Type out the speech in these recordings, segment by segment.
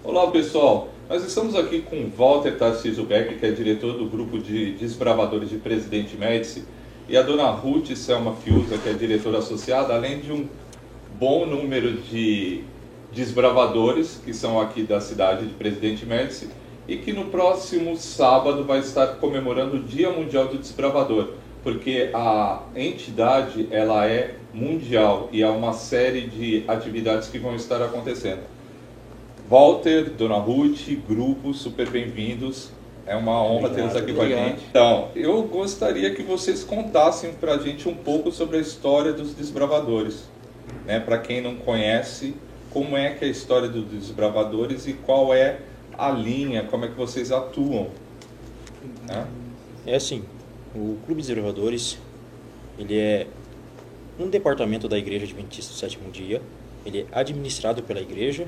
Olá pessoal, nós estamos aqui com Walter Tarcísio Beck, que é diretor do grupo de desbravadores de Presidente Médici, e a dona Ruth Selma Fiuza, que é diretora associada, além de um bom número de desbravadores que são aqui da cidade de Presidente Médici e que no próximo sábado vai estar comemorando o Dia Mundial do Desbravador, porque a entidade ela é mundial e há uma série de atividades que vão estar acontecendo. Walter, Dona Ruth, grupo, super bem-vindos. É uma honra tê-los aqui com a gente. Então, eu gostaria que vocês contassem para a gente um pouco sobre a história dos desbravadores. Né? Para quem não conhece, como é que é a história dos desbravadores e qual é a linha, como é que vocês atuam. Né? É assim, o Clube de Desbravadores, ele é um departamento da Igreja Adventista do Sétimo Dia. Ele é administrado pela igreja,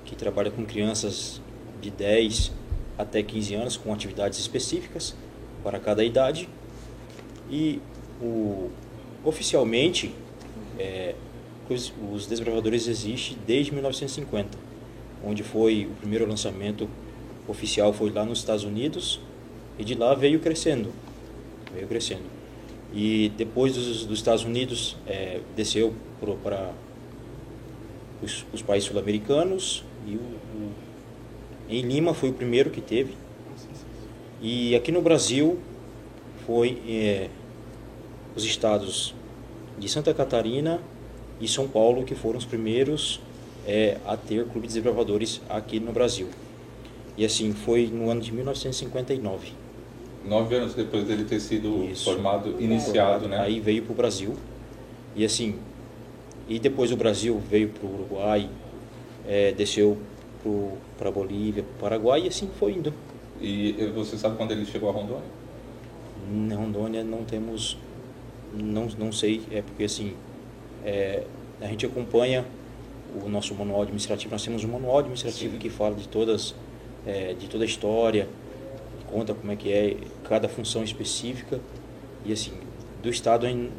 que trabalha com crianças de 10 até 15 anos, com atividades específicas para cada idade. E oficialmente, os desbravadores existem desde 1950, onde foi o primeiro lançamento oficial foi lá nos Estados Unidos, e de lá veio crescendo. E depois dos Estados Unidos, desceu para os países sul-americanos, e em Lima foi o primeiro que teve. E aqui no Brasil foi os estados de Santa Catarina e São Paulo que foram os primeiros a ter clube de desbravadores aqui no Brasil. E assim, foi no ano de 1959. 9 anos depois dele ter sido iniciado, né? Aí veio para o Brasil. E assim, e depois o Brasil veio para o Uruguai, desceu para a Bolívia, para o Paraguai, e assim foi indo. E você sabe quando ele chegou a Rondônia? Na Rondônia não temos, não sei, porque assim, a gente acompanha o nosso manual administrativo. Nós temos um manual administrativo Sim. que fala de toda a história, conta como é que é cada função específica, e assim, do estado ainda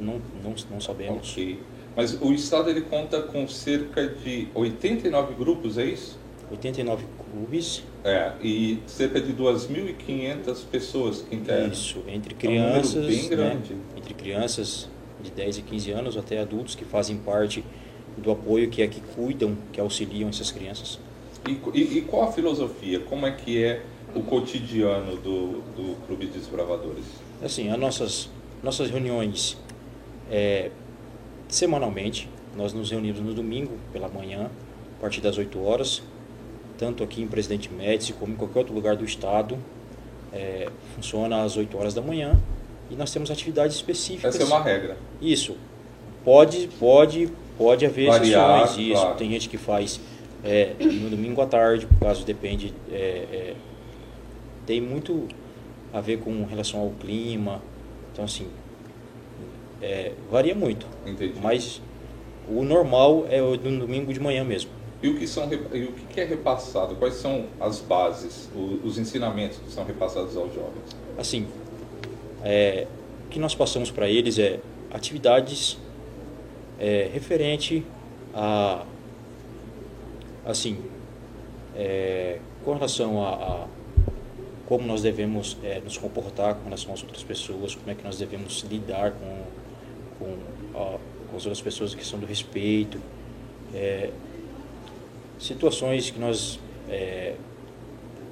não sabemos. Okay. Mas o estado ele conta com cerca de 89 grupos, é isso? 89 clubes. E cerca de 2.500 pessoas que integram. Isso, entre crianças, um número bem grande. Né, entre crianças de 10 e 15 anos até adultos que fazem parte do apoio, que cuidam, que auxiliam essas crianças. E qual a filosofia? Como é que é o cotidiano do Clube de Desbravadores? Assim, as nossas reuniões semanalmente, nós nos reunimos no domingo pela manhã, a partir das 8 horas, tanto aqui em Presidente Médici como em qualquer outro lugar do estado. Funciona às 8 horas da manhã e nós temos atividades específicas. Essa é uma regra. Isso. Pode haver variar, exceções. Isso. Claro. Tem gente que faz no domingo à tarde, por causa depende. Tem muito a ver com relação ao clima. Então, assim, varia muito. Entendi. Mas o normal é o do domingo de manhã mesmo. E o que é repassado? Quais são as bases, os ensinamentos que são repassados aos jovens? Assim, o que nós passamos para eles atividades referente a, assim, com relação a como nós devemos nos comportar com relação às outras pessoas, como é que nós devemos lidar com as outras pessoas, a questão do respeito, situações que nós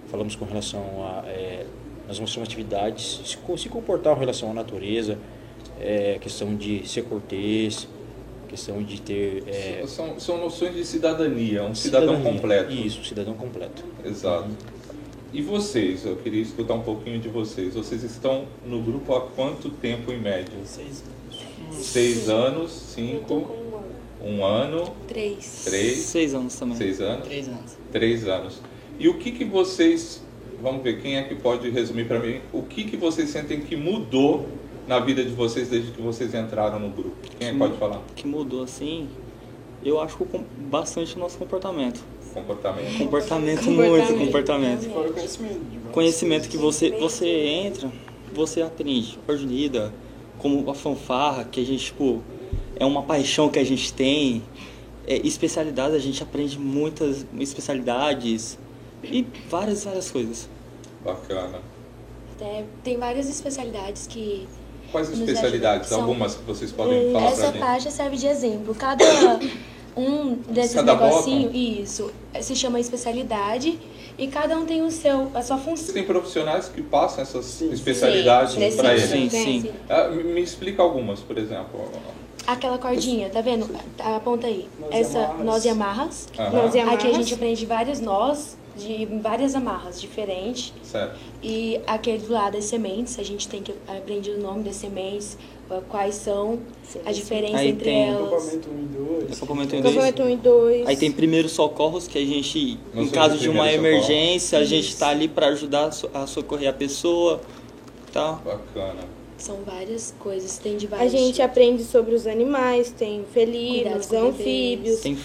falamos com relação a nós mostramos atividades, se comportar em relação à natureza, questão de ser cortês, questão de ter são noções de cidadania, cidadão completo. Isso, cidadão completo. Exato. E vocês, eu queria escutar um pouquinho de vocês. Vocês estão no grupo há quanto tempo em média? 6 anos. 6 anos, 5, 1 ano, 3. 6 anos também. 6 anos? 3 anos. 3 anos. E o que vocês, vamos ver, quem é que pode resumir para mim, o que vocês sentem que mudou na vida de vocês desde que vocês entraram no grupo? Quem é que pode falar? Que mudou assim, eu acho que bastante o nosso comportamento. Comportamento. Fora o conhecimento que você entra, você aprende. Hoje lida como a fanfarra, que a gente, é uma paixão que a gente tem. especialidades, a gente aprende muitas especialidades e várias coisas. Bacana. Tem várias especialidades que... Quais especialidades? Algumas que vocês podem falar pra gente? Essa faixa serve de exemplo. Cada um desses negocinhos, isso, se chama especialidade e cada um tem a sua função. Tem profissionais que passam essas especialidades para eles? Sim. Me explica algumas, por exemplo. Aquela cordinha, tá vendo? Aponta aí. Nós e amarras. Aqui a gente aprende vários nós, de várias amarras diferentes. Certo. E aquele do lado das sementes, a gente tem que aprender o nome das sementes, quais são, a diferença aí entre tem elas. Acampamento 1 e 2. Aí tem primeiros socorros, que a gente, em caso de uma emergência, a gente tá ali para ajudar a socorrer a pessoa. Tá? Bacana. São várias coisas, tem de A vários gente tipos. aprende sobre os animais, tem felinos, Cuidado com anfíbios, Tem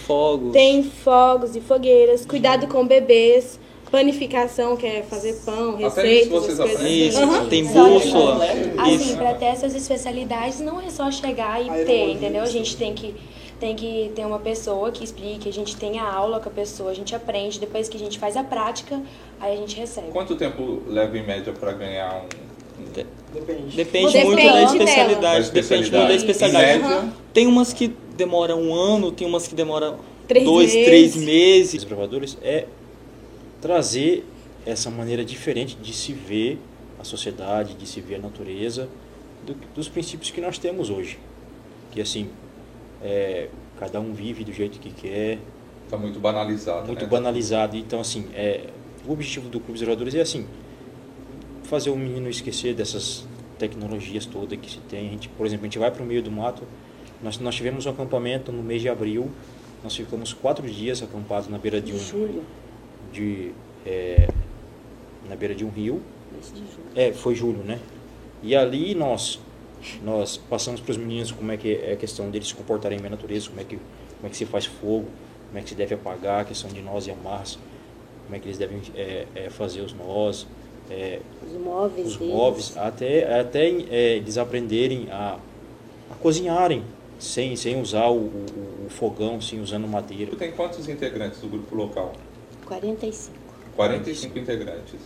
fogos. e fogueiras, cuidado com bebês, panificação, que é fazer pão, receitas, vocês as coisas aprendem? Isso, tem bússola. Assim, Isso. para ter essas especialidades não é só chegar e ter, entendeu? A gente tem que ter uma pessoa que explique, a gente tem a aula com a pessoa, a gente aprende, depois que a gente faz a prática, aí a gente recebe. Quanto tempo leva em média para ganhar Depende muito da especialidade. Depende muito da especialidade. Em média? Tem umas que demoram 1 ano, tem umas que demoram 3 2, meses. 3 meses. Os desbravadores é trazer essa maneira diferente de se ver a sociedade, de se ver a natureza, dos princípios que nós temos hoje. Que assim, cada um vive do jeito que quer. Está muito banalizado. Muito né? banalizado. Então, assim, o objetivo do Clube dos Desbravadores é assim, fazer o menino esquecer dessas tecnologias todas que se tem. Por exemplo, a gente vai para o meio do mato. Nós tivemos um acampamento no mês de abril. Nós ficamos 4 dias acampados na beira de na beira de um rio. Foi julho, né? E ali nós passamos para os meninos como é que é a questão deles se comportarem na natureza, como é que se faz fogo, como é que se deve apagar, a questão de nós e amarras, como é que eles devem fazer os nós, os móveis até eles aprenderem a cozinharem sem usar o fogão, sem usando madeira. Tem quantos integrantes do grupo local? 45. 45 integrantes,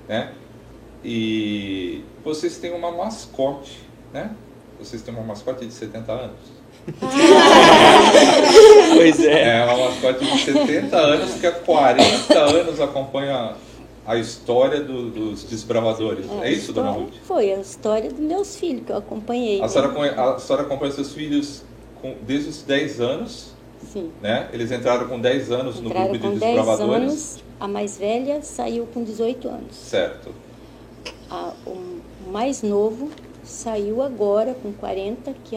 né? E vocês têm uma mascote, né? Vocês têm uma mascote de 70 anos. Pois é. É uma mascote de 70 anos que há 40 anos acompanha a história dos desbravadores. É isso, dona Ruth? Foi a história dos meus filhos que eu acompanhei. A senhora acompanha seus filhos desde os 10 anos? Sim. Né? Eles entraram com 10 anos no grupo de com desbravadores? 10 anos, a mais velha saiu com 18 anos. Certo. O mais novo saiu agora com 40, que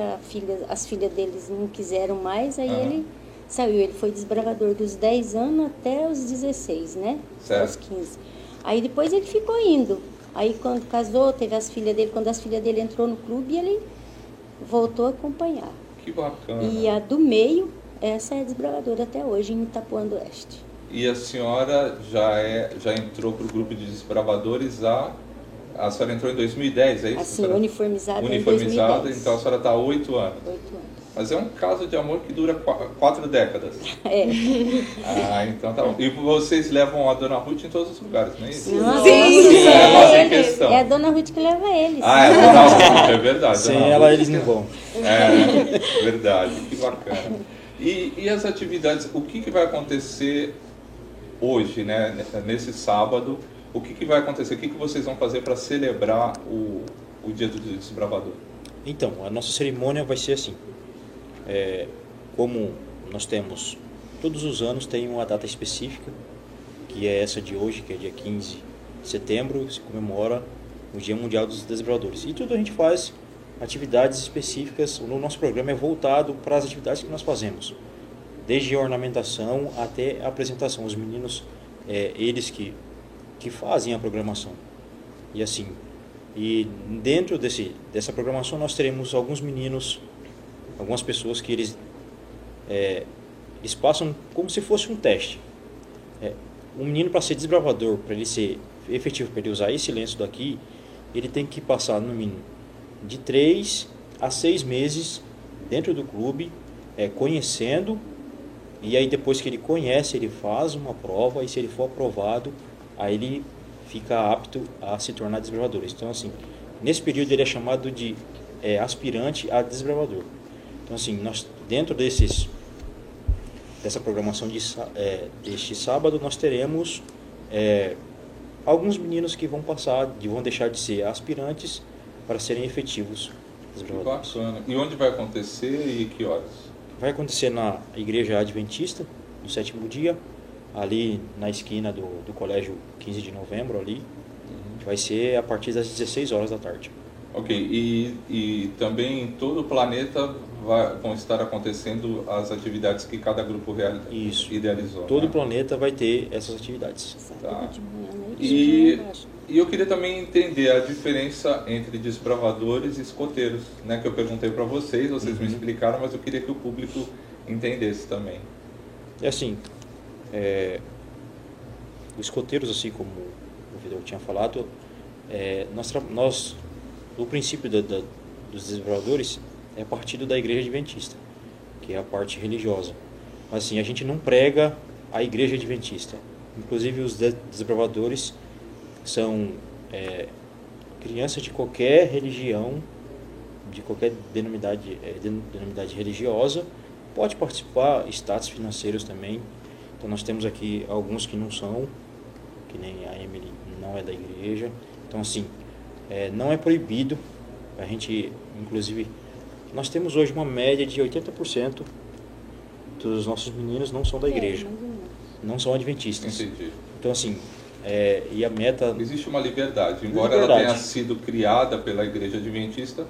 as filhas deles não quiseram mais, aí ele saiu. Ele foi desbravador dos 10 anos até os 16, né? Certo. Aos 15. Aí depois ele ficou indo. Aí quando casou, teve as filhas dele. Quando as filhas dele entrou no clube, ele voltou a acompanhar. Que bacana. E a do meio, essa é desbravadora até hoje, em Itapuã do Oeste. E a senhora já entrou para o grupo de desbravadores a senhora entrou em 2010, é isso? Assim, uniformizada em Uniformizada, 2010. então a senhora está há 8 anos. 8 anos. Mas é um caso de amor que dura 4 décadas. Então tá bom. E vocês levam a dona Ruth em todos os lugares, não é isso? Sim! É questão. É a dona Ruth que leva eles. É a dona Ruth, é verdade. Sem ela eles não vão. É, verdade, que bacana. E as atividades, o que vai acontecer hoje, né, nesse sábado? O que vai acontecer? O que vocês vão fazer para celebrar o Dia do Desbravador? Então, a nossa cerimônia vai ser assim. Como nós temos, todos os anos tem uma data específica, que é essa de hoje, que é dia 15 de setembro, se comemora o Dia Mundial dos Desbravadores. E tudo a gente faz atividades específicas, o nosso programa é voltado para as atividades que nós fazemos. Desde a ornamentação até a apresentação. Os meninos, eles que fazem a programação. E assim, dentro dessa programação nós teremos alguns meninos, algumas pessoas que eles passam como se fosse um teste. Um menino, para ser desbravador, para ele ser efetivo, para ele usar esse lenço daqui, ele tem que passar no mínimo de 3 a 6 meses dentro do clube, conhecendo E aí depois que ele conhece, ele faz uma prova e se ele for aprovado, aí ele fica apto a se tornar desbravador. Então assim, nesse período ele é chamado de aspirante a desbravador. Então assim, nós dentro dessa programação deste sábado, nós teremos alguns meninos que vão deixar de ser aspirantes para serem efetivos desbravadores. Bacana. E onde vai acontecer e que horas? Vai acontecer na Igreja Adventista, no 7º dia, ali na esquina do Colégio 15 de Novembro, ali. Que vai ser a partir das 16 horas da tarde. Ok. E também em todo o planeta vão estar acontecendo as atividades que cada grupo idealizou. Todo o planeta vai ter essas atividades. Tá. E eu queria também entender a diferença entre desbravadores e escoteiros, né? Que eu perguntei para vocês me explicaram, mas eu queria que o público entendesse também. É assim, os escoteiros, assim como o Vidal tinha falado, o princípio dos desbravadores é partido da Igreja Adventista, que é a parte religiosa. Mas assim, a gente não prega a Igreja Adventista. Inclusive os desbravadores são crianças de qualquer religião, de qualquer denominidade religiosa, pode participar, status financeiros também. Então nós temos aqui alguns que não são, que nem a Emily não é da igreja. Então assim, não é proibido. A gente, inclusive, nós temos hoje uma média de 80% dos nossos meninos não são da igreja, não são adventistas. Entendi. Então assim, e a meta... Existe uma liberdade, embora ela tenha sido criada pela igreja adventista,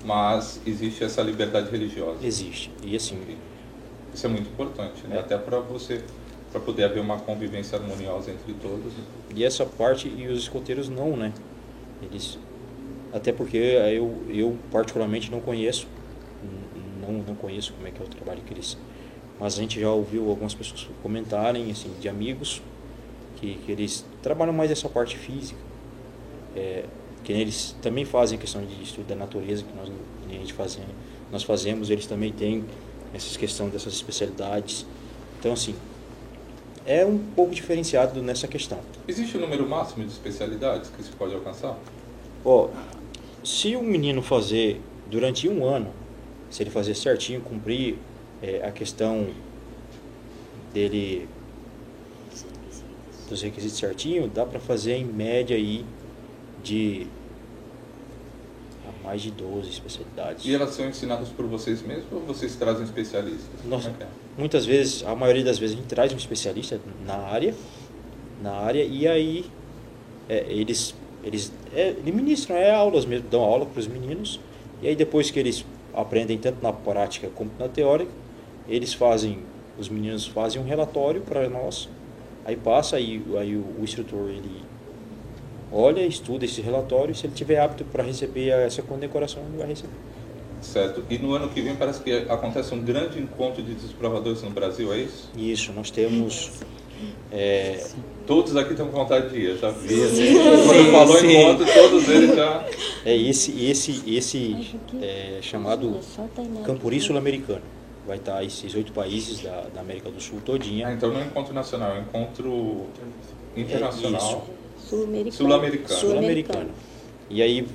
mas existe essa liberdade religiosa. Existe, e assim... Isso é muito importante, né? Até para poder haver uma convivência harmoniosa entre todos. E essa parte, e os escoteiros não, né? Eles... Até porque eu particularmente não conheço como é que é o trabalho que eles... Mas a gente já ouviu algumas pessoas comentarem, assim, de amigos, que eles trabalham mais essa parte física, que eles também fazem a questão de estudo da natureza, que nós fazemos, eles também têm essa questão dessas especialidades. Então, assim, é um pouco diferenciado nessa questão. Existe um número máximo de especialidades que se pode alcançar? Se um menino fazer durante um ano, se ele fazer certinho, cumprir a questão dele, dos requisitos certinho, dá para fazer em média aí de mais de 12 especialidades. E elas são ensinadas por vocês mesmos ou vocês trazem especialistas? Muitas vezes, a maioria das vezes a gente traz um especialista na área e aí eles ministram aulas mesmo, dão aula para os meninos, e aí depois que eles aprendem tanto na prática como na teórica, os meninos fazem um relatório para nós, aí passa, aí o instrutor ele olha, estuda esse relatório, e se ele tiver apto para receber essa condecoração, ele vai receber. Certo. E no ano que vem parece que acontece um grande encontro de desbravadores no Brasil, é isso? Isso, nós temos... Todos aqui estão com vontade de ir, eu já vi. Quando falou em encontro, todos eles já... Esse chamado Campuri Sul-Americano. Vai estar esses 8 países da América do Sul todinha. Então não é um encontro nacional, é um encontro internacional. Sul-americano. E aí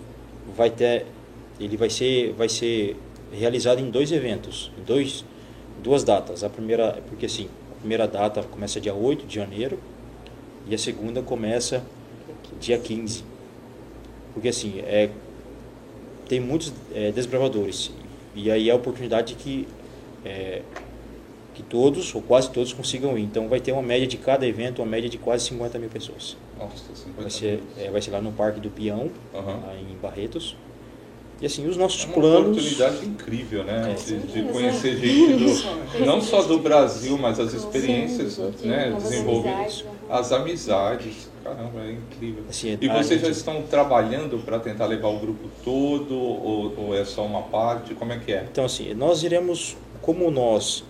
ele vai ser realizado em 2 eventos, em duas datas. A primeira data começa dia 8 de janeiro e a segunda começa dia 15. Porque assim, tem muitos desbravadores e aí é a oportunidade que todos ou quase todos consigam ir. Então vai ter uma média de cada evento, uma média de quase 50 mil pessoas. Nossa, 50 vai ser lá no Parque do Peão, lá em Barretos. E assim, os nossos planos... É uma oportunidade incrível, né? De conhecer gente não só do Brasil, mas as experiências, né? Desenvolvidas, as amizades. Caramba, é incrível. Assim, e vocês já estão trabalhando para tentar levar o grupo todo ou é só uma parte? Como é que é? Então assim, nós iremos, como nós,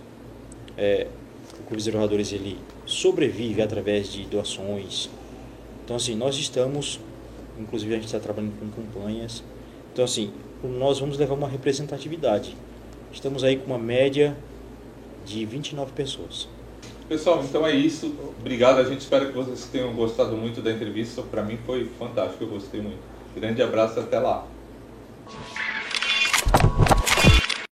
o Clube dos Desbravadores, ele sobrevive através de doações. Então assim, nós estamos, inclusive a gente está trabalhando com campanhas. Então assim, nós vamos levar uma representatividade. Estamos aí com uma média de 29 pessoas. Pessoal, então é isso. Obrigado. A gente espera que vocês tenham gostado muito da entrevista. Para mim foi fantástico, eu gostei muito. Grande abraço, até lá.